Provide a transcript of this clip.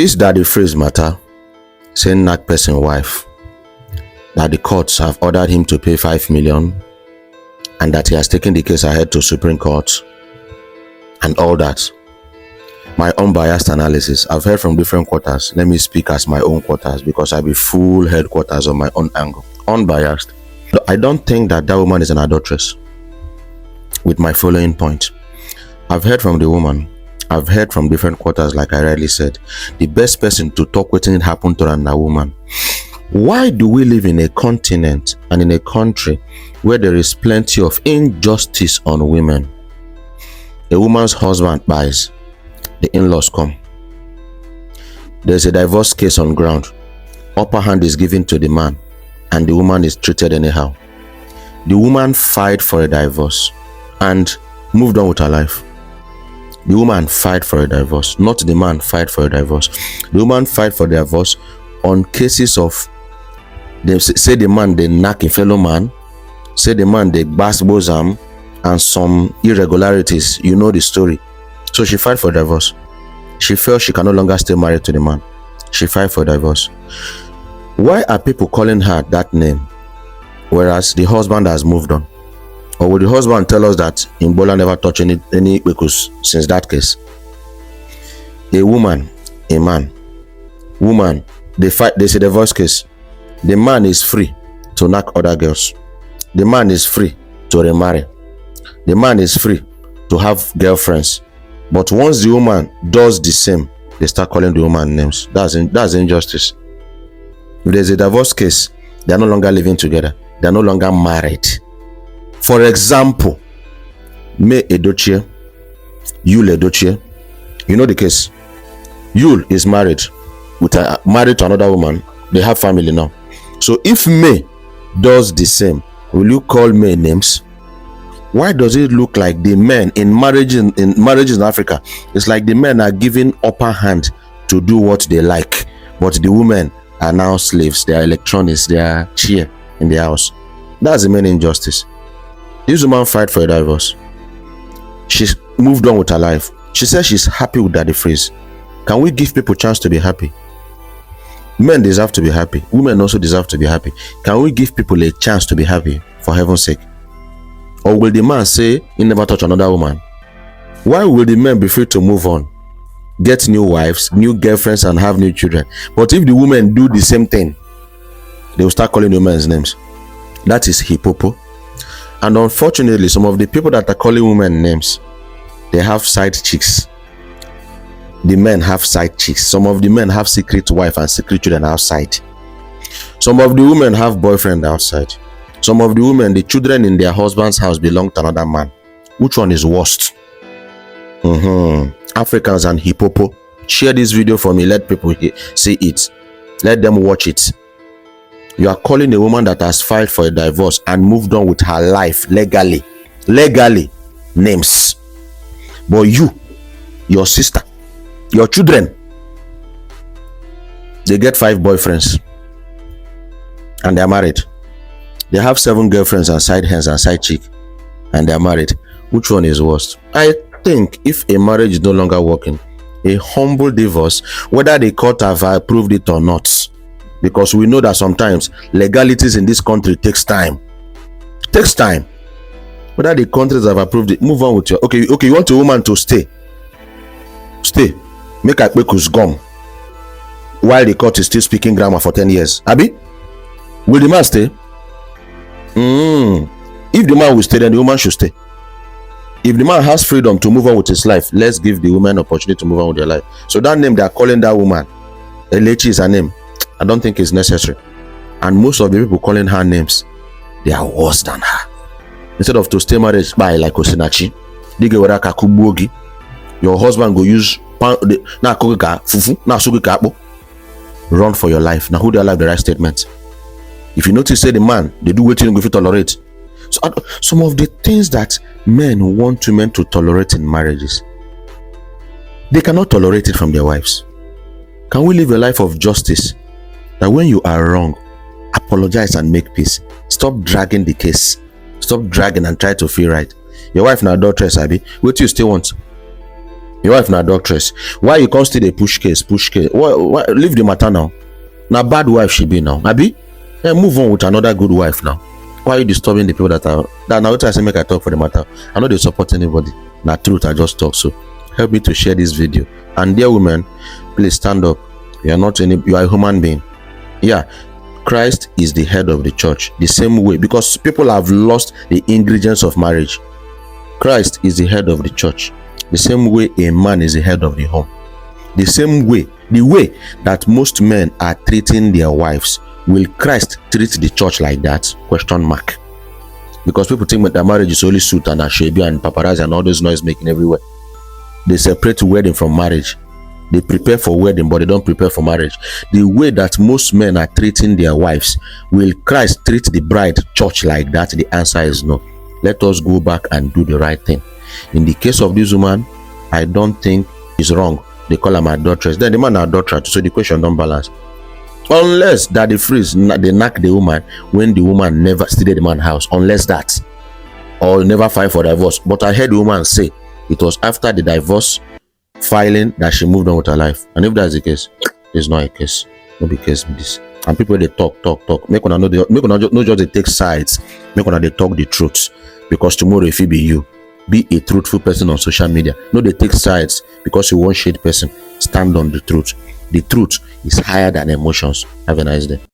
This Daddy Freeze matter, saying knack person wife, that the courts have ordered him to pay 5 million and that he has taken the case ahead to Supreme Court and all that. My unbiased analysis, I've heard from different quarters. Let me speak as my own quarters because I be full headquarters on my own angle. Unbiased. I don't think that woman is an adulteress. With my following point, I've heard from the woman, I've heard from different quarters, like I rightly said. The best person to talk what happened to a woman. Why do we live in a continent and in a country where there is plenty of injustice on women? A woman's husband buys, the in-laws come. There's a divorce case on ground. Upper hand is given to the man and the woman is treated anyhow. The woman filed for a divorce and moved on with her life. The woman filed for a divorce, not the man filed for a divorce. The woman filed for divorce on cases of, they say the man they knack a fellow man, say the man they bash bosom, and some irregularities. You know the story. So she filed for divorce. She felt she can no longer stay married to the man. She filed for divorce. Why are people calling her that name, whereas the husband has moved on? Or will the husband tell us that Imbola never touched any Ikwekus since that case? A woman, a man, woman, they fight, there's a divorce case. The man is free to knock other girls. The man is free to remarry. The man is free to have girlfriends. But once the woman does the same, they start calling the woman names. That's injustice. If there's a divorce case, they are no longer living together. They are no longer married. For example, May Edochie, Yul Edochie, you know the case. Yul is married to another woman. They have family now. So if May does the same, will you call May names? Why does it look like the men in marriages in Africa, it's like the men are given upper hand to do what they like, but the women are now slaves. They are electronics. They are chair in the house. That's the main injustice. This woman fight for a divorce. She's moved on with her life. She says she's happy with Daddy Freeze. Can we give people a chance to be happy? Men deserve to be happy. Women also deserve to be happy. Can we give people a chance to be happy, for heaven's sake? Or will the man say he never touch another woman? Why will the men be free to move on, get new wives, new girlfriends, and have new children? But if the women do the same thing, they will start calling the men's names. That is hippopo. And unfortunately, some of the people that are calling women names, they have side chicks. The men have side chicks. Some of the men have secret wife and secret children outside. Some of the women have boyfriend outside. Some of the women, the children in their husband's house belong to another man. Which one is worst? Africans and hippopo. Share this video for me. Let people see it. Let them watch it. You are calling a woman that has filed for a divorce and moved on with her life legally names. But you, your sister, your children, they get 5 boyfriends and they are married. They have 7 girlfriends and side hands and side chick, and they are married. Which one is worst? I think if a marriage is no longer working, a humble divorce, whether the court have approved it or not, because we know that sometimes legalities in this country takes time. Whether the countries have approved it, move on with your okay. You want a woman to stay, make a quick gum while the court is still speaking grammar for 10 years. Abi, will the man stay? If the man will stay, then the woman should stay. If the man has freedom to move on with his life, let's give the woman opportunity to move on with their life. So that name they are calling that woman, Elechi is her name. I don't think it's necessary. And most of the people calling her names, they are worse than her. Instead of to stay married by like Osinachi, your husband go use run for your life. Now who they like the right statement? If you notice, say the man, they do what you go to tolerate. So some of the things that men want women to tolerate in marriages, they cannot tolerate it from their wives. Can we live a life of justice? That when you are wrong, apologize and make peace. Stop dragging the case. Stop dragging and try to feel right. Your wife now adulteress, Abi. What do you still want? Your wife na doctress. Why you come still dey push case? Why leave the matter now? Na bad wife she be now, abi? Move on with another good wife now. Why are you disturbing the people that now what I say make I talk for the matter? I know they support anybody. Na truth I just talk. So help me to share this video. And dear women, please stand up. You are a human being. Yeah, Christ is the head of the church. The same way, because people have lost the ingredients of marriage. Christ is the head of the church. The same way a man is the head of the home. The same way, the way that most men are treating their wives, will Christ treat the church like that? Question mark. Because people think that marriage is only suit and ashwebi and paparazzi and all those noise making everywhere. They separate wedding from marriage. They prepare for wedding, but they don't prepare for marriage. The way that most men are treating their wives, will Christ treat the bride church like that? The answer is no. Let us go back and do the right thing. In the case of this woman, I don't think it's wrong. They call her adulteress. Then the man adulteress, so the question don't balance. Unless that the freeze they knock the woman when the woman never stayed at the man's house, unless that, or never filed for divorce. But I heard the woman say it was after the divorce filing that she moved on with her life. And if that's the case, it's not a case. No be case with this. And people they talk. Make una know not just they take sides. Make una they talk the truth. Because tomorrow if it be you, be a truthful person on social media. No, they take sides because you want shade person. Stand on the truth. The truth is higher than emotions. Have a nice day.